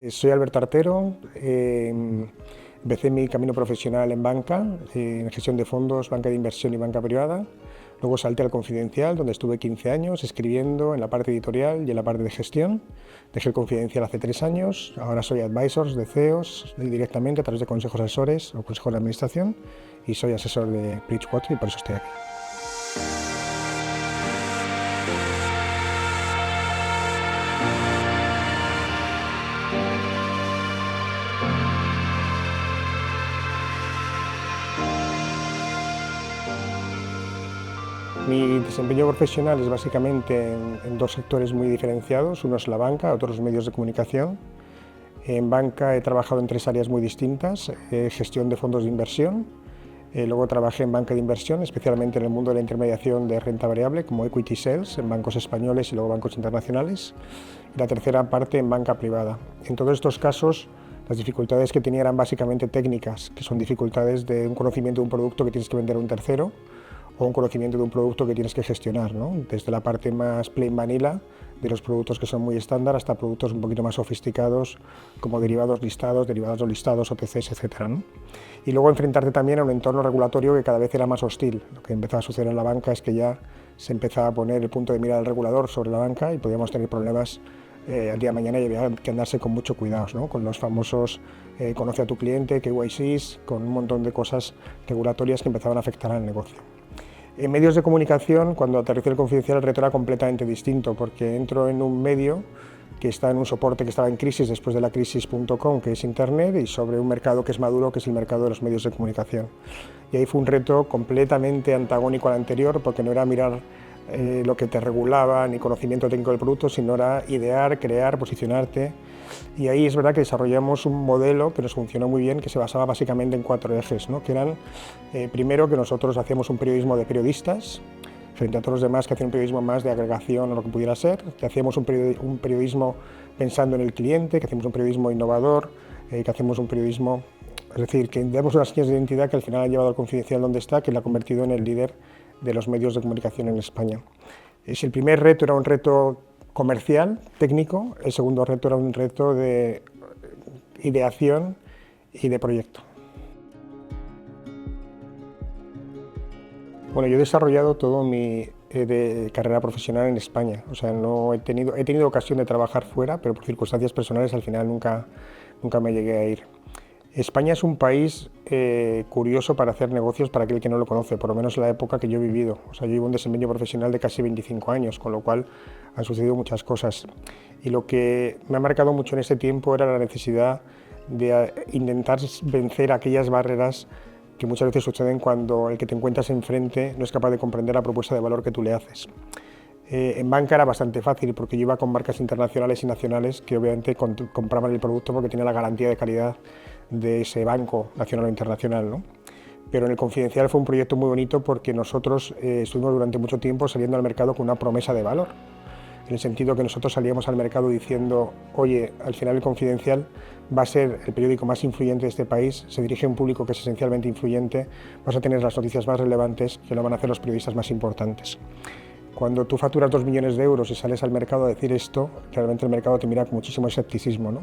Soy Alberto Artero, empecé mi camino profesional en banca, en gestión de fondos, banca de inversión y banca privada. Luego salté al Confidencial, donde estuve 15 años escribiendo en la parte editorial y en la parte de gestión. Dejé el Confidencial hace 3 años, ahora soy advisor de CEOs directamente a través de consejos asesores o consejos de administración y soy asesor de Bridgewater y por eso estoy aquí. Mi desempeño profesional es básicamente en dos sectores muy diferenciados, uno es la banca, otro los medios de comunicación. En banca he trabajado en 3 áreas muy distintas, gestión de fondos de inversión, luego trabajé en banca de inversión, especialmente en el mundo de la intermediación de renta variable, como equity sales, en bancos españoles y luego bancos internacionales, y la tercera parte en banca privada. En todos estos casos, las dificultades que tenía eran básicamente técnicas, que son dificultades de un conocimiento de un producto que tienes que vender a un tercero, o un conocimiento de un producto que tienes que gestionar, ¿no? Desde la parte más plain vanilla, de los productos que son muy estándar, hasta productos un poquito más sofisticados, como derivados listados, derivados no listados, OTCs, etc., ¿no? Y luego enfrentarte también a un entorno regulatorio que cada vez era más hostil. Lo que empezaba a suceder en la banca es que ya se empezaba a poner el punto de mira del regulador sobre la banca y podíamos tener problemas al día de mañana y había que andarse con mucho cuidado, ¿no? Con los famosos conoce a tu cliente, KYCs, con un montón de cosas regulatorias que empezaban a afectar al negocio. En medios de comunicación, cuando aterricé el Confidencial, el reto era completamente distinto, porque entro en un medio que está en un soporte que estaba en crisis después de la crisis.com, que es Internet, y sobre un mercado que es maduro, que es el mercado de los medios de comunicación. Y ahí fue un reto completamente antagónico al anterior, porque no era mirar lo que te regulaba, ni conocimiento técnico del producto, sino era idear, crear, posicionarte. Y ahí es verdad que desarrollamos un modelo que nos funcionó muy bien, que se basaba básicamente en 4 ejes, ¿no? Que eran, primero, que nosotros hacíamos un periodismo de periodistas, frente a todos los demás que hacían un periodismo más de agregación o lo que pudiera ser, que hacíamos un periodismo pensando en el cliente, que hacíamos un periodismo innovador, que hacemos un periodismo, es decir, que damos unas señas de identidad que al final han llevado al Confidencial donde está, que lo ha convertido en el líder de los medios de comunicación en España. Si el primer reto era un reto comercial, técnico, el segundo reto era un reto de ideación y de proyecto. Bueno, yo he desarrollado todo mi de carrera profesional en España, o sea, no he tenido ocasión de trabajar fuera, pero por circunstancias personales al final nunca me llegué a ir. España es un país curioso para hacer negocios para aquel que no lo conoce, por lo menos en la época que yo he vivido. O sea, yo llevo un desempeño profesional de casi 25 años, con lo cual han sucedido muchas cosas. Y lo que me ha marcado mucho en ese tiempo era la necesidad de intentar vencer aquellas barreras que muchas veces suceden cuando el que te encuentras enfrente no es capaz de comprender la propuesta de valor que tú le haces. En banca era bastante fácil porque yo iba con marcas internacionales y nacionales que obviamente compraban el producto porque tenía la garantía de calidad de ese banco nacional o internacional, ¿no? Pero en el Confidencial fue un proyecto muy bonito porque nosotros estuvimos durante mucho tiempo saliendo al mercado con una promesa de valor, en el sentido que nosotros salíamos al mercado diciendo, oye, al final el Confidencial va a ser el periódico más influyente de este país, se dirige a un público que es esencialmente influyente, vas a tener las noticias más relevantes que lo van a hacer los periodistas más importantes. Cuando tú facturas 2 millones de euros y sales al mercado a decir esto, realmente el mercado te mira con muchísimo escepticismo, ¿no?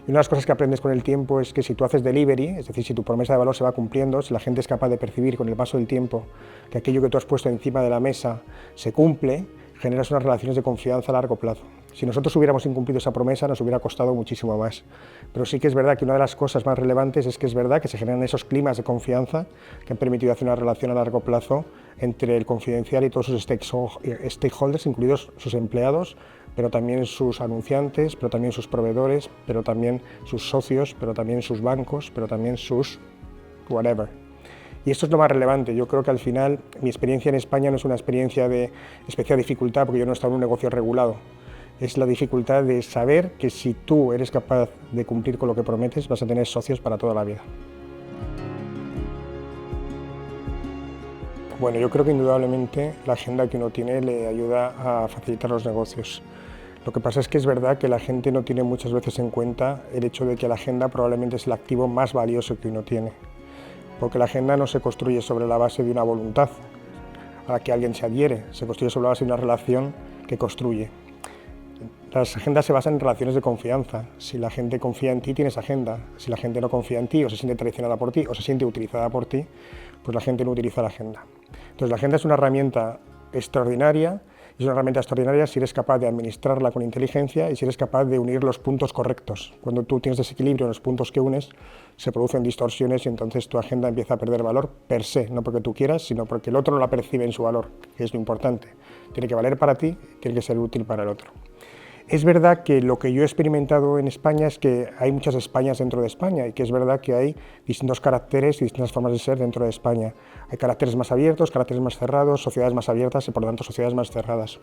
Y una de las cosas que aprendes con el tiempo es que si tú haces delivery, es decir, si tu promesa de valor se va cumpliendo, si la gente es capaz de percibir con el paso del tiempo que aquello que tú has puesto encima de la mesa se cumple, generas unas relaciones de confianza a largo plazo. Si nosotros hubiéramos incumplido esa promesa, nos hubiera costado muchísimo más. Pero sí que es verdad que una de las cosas más relevantes es que es verdad que se generan esos climas de confianza que han permitido hacer una relación a largo plazo entre el Confidencial y todos sus stakeholders, incluidos sus empleados, pero también sus anunciantes, pero también sus proveedores, pero también sus socios, pero también sus bancos, pero también sus whatever. Y esto es lo más relevante. Yo creo que al final mi experiencia en España no es una experiencia de especial dificultad porque yo no he estado en un negocio regulado. Es la dificultad de saber que si tú eres capaz de cumplir con lo que prometes, vas a tener socios para toda la vida. Bueno, yo creo que indudablemente la agenda que uno tiene le ayuda a facilitar los negocios. Lo que pasa es que es verdad que la gente no tiene muchas veces en cuenta el hecho de que la agenda probablemente es el activo más valioso que uno tiene. Porque la agenda no se construye sobre la base de una voluntad a la que alguien se adhiere, se construye sobre la base de una relación que construye. Las agendas se basan en relaciones de confianza. Si la gente confía en ti, tienes agenda. Si la gente no confía en ti, o se siente traicionada por ti, o se siente utilizada por ti, pues la gente no utiliza la agenda. Entonces la agenda es una herramienta extraordinaria, y es una herramienta extraordinaria si eres capaz de administrarla con inteligencia y si eres capaz de unir los puntos correctos. Cuando tú tienes desequilibrio en los puntos que unes, se producen distorsiones y entonces tu agenda empieza a perder valor per se, no porque tú quieras, sino porque el otro no la percibe en su valor, que es lo importante. Tiene que valer para ti, tiene que ser útil para el otro. Es verdad que lo que yo he experimentado en España es que hay muchas Españas dentro de España y que es verdad que hay distintos caracteres y distintas formas de ser dentro de España. Hay caracteres más abiertos, caracteres más cerrados, sociedades más abiertas y por lo tanto sociedades más cerradas.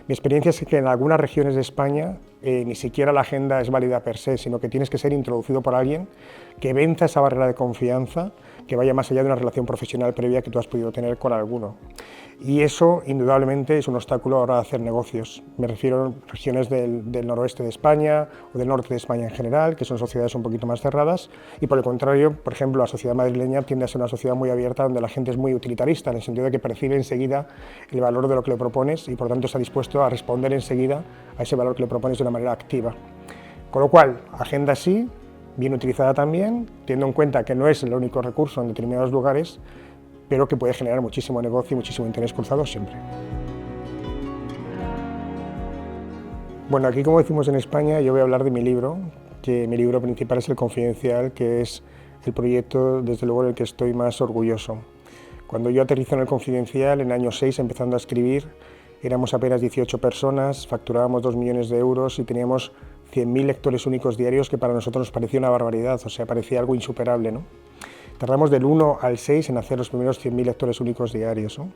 Mi experiencia es que en algunas regiones de España ni siquiera la agenda es válida per se, sino que tienes que ser introducido por alguien que venza esa barrera de confianza, que vaya más allá de una relación profesional previa que tú has podido tener con alguno. Y eso, indudablemente, es un obstáculo a la hora de hacer negocios. Me refiero a regiones del noroeste de España o del norte de España en general, que son sociedades un poquito más cerradas, y por el contrario, por ejemplo, la sociedad madrileña tiende a ser una sociedad muy abierta, donde la gente es muy utilitarista, en el sentido de que percibe enseguida el valor de lo que le propones y por tanto está dispuesto a responder enseguida a ese valor que le propones de una manera activa. Con lo cual, agenda sí, bien utilizada también, teniendo en cuenta que no es el único recurso en determinados lugares, pero que puede generar muchísimo negocio y muchísimo interés cruzado siempre. Bueno, aquí como decimos en España, yo voy a hablar de mi libro, que mi libro principal es El Confidencial, que es el proyecto desde luego del que estoy más orgulloso. Cuando yo aterrizo en El Confidencial, en el año 6, empezando a escribir, éramos apenas 18 personas, facturábamos 2 millones de euros y teníamos 100.000 lectores únicos diarios, que para nosotros nos parecía una barbaridad, o sea, parecía algo insuperable, ¿no? Tardamos del 1 al 6 en hacer los primeros 100.000 lectores únicos diarios, ¿no?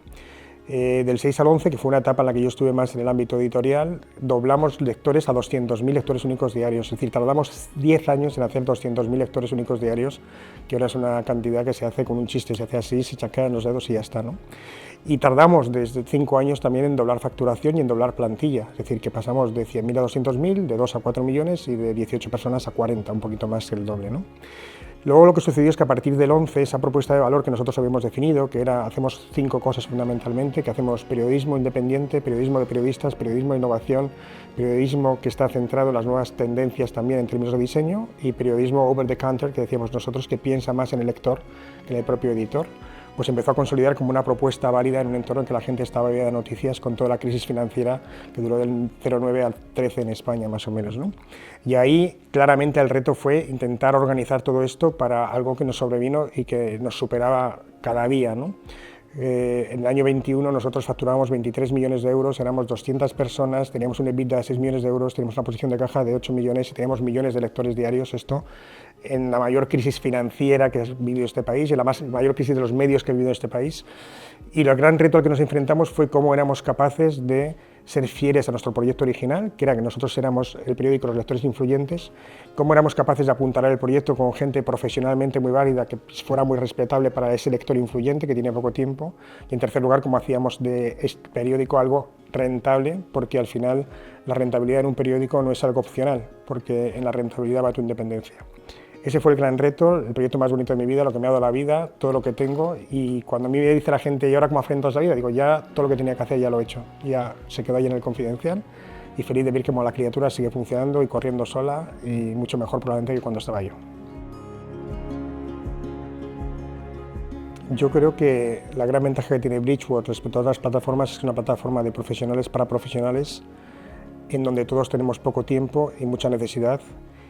Del 6 al 11, que fue una etapa en la que yo estuve más en el ámbito editorial, doblamos lectores a 200.000 lectores únicos diarios, es decir, tardamos 10 años en hacer 200.000 lectores únicos diarios, que ahora es una cantidad que se hace con un chiste, se hace así, se chasquean los dedos y ya está, ¿no? Y tardamos desde 5 años también en doblar facturación y en doblar plantilla, es decir, que pasamos de 100.000 a 200.000, de 2 a 4 millones y de 18 personas a 40, un poquito más que el doble, ¿no? Luego lo que sucedió es que a partir del 11, esa propuesta de valor que nosotros habíamos definido, que era, hacemos 5 cosas fundamentalmente, que hacemos periodismo independiente, periodismo de periodistas, periodismo de innovación, periodismo que está centrado en las nuevas tendencias también en términos de diseño y periodismo over the counter, que decíamos nosotros, que piensa más en el lector que en el propio editor, pues empezó a consolidar como una propuesta válida en un entorno en que la gente estaba viendo noticias con toda la crisis financiera que duró del 09 al 13 en España, más o menos, ¿no? Y ahí claramente el reto fue intentar organizar todo esto para algo que nos sobrevino y que nos superaba cada día, ¿no? En el año 21 nosotros facturábamos 23 millones de euros, éramos 200 personas, teníamos un EBITDA de 6 millones de euros, teníamos una posición de caja de 8 millones y teníamos millones de lectores diarios, esto en la mayor crisis financiera que ha vivido este país y la mayor crisis de los medios que ha vivido este país. Y el gran reto al que nos enfrentamos fue cómo éramos capaces de ser fieles a nuestro proyecto original, que era que nosotros éramos el periódico Los Lectores Influyentes, cómo éramos capaces de apuntalar el proyecto con gente profesionalmente muy válida, que fuera muy respetable para ese lector influyente que tiene poco tiempo, y en tercer lugar, cómo hacíamos de este periódico algo rentable, porque al final la rentabilidad en un periódico no es algo opcional, porque en la rentabilidad va tu independencia. Ese fue el gran reto, el proyecto más bonito de mi vida, lo que me ha dado la vida, todo lo que tengo, y cuando a mí me dice la gente, ¿y ahora cómo afrontas la vida? Digo, ya todo lo que tenía que hacer ya lo he hecho, ya se quedó ahí en El Confidencial, y feliz de ver cómo la criatura sigue funcionando y corriendo sola, y mucho mejor probablemente que cuando estaba yo. Yo creo que la gran ventaja que tiene Bridgewatch respecto a otras plataformas es que es una plataforma de profesionales para profesionales, en donde todos tenemos poco tiempo y mucha necesidad,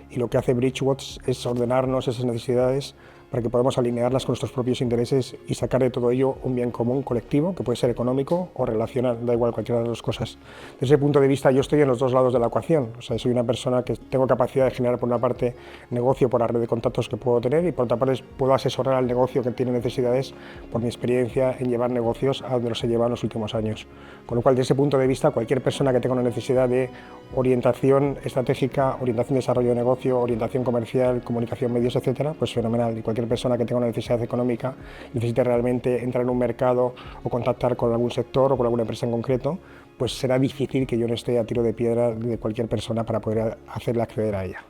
y lo que hace Bridgewatch es ordenarnos esas necesidades para que podamos alinearlas con nuestros propios intereses y sacar de todo ello un bien común colectivo, que puede ser económico o relacional, da igual cualquiera de las dos cosas. Desde ese punto de vista yo estoy en los dos lados de la ecuación, o sea, soy una persona que tengo capacidad de generar por una parte negocio por la red de contactos que puedo tener y por otra parte puedo asesorar al negocio que tiene necesidades por mi experiencia en llevar negocios a donde los he llevado en los últimos años. Con lo cual, desde ese punto de vista, cualquier persona que tenga una necesidad de orientación estratégica, orientación de desarrollo de negocio, orientación comercial, comunicación, medios, etcétera, pues fenomenal. Y cualquier persona que tenga una necesidad económica, necesite realmente entrar en un mercado o contactar con algún sector o con alguna empresa en concreto, pues será difícil que yo no esté a tiro de piedra de cualquier persona para poder hacerle acceder a ella.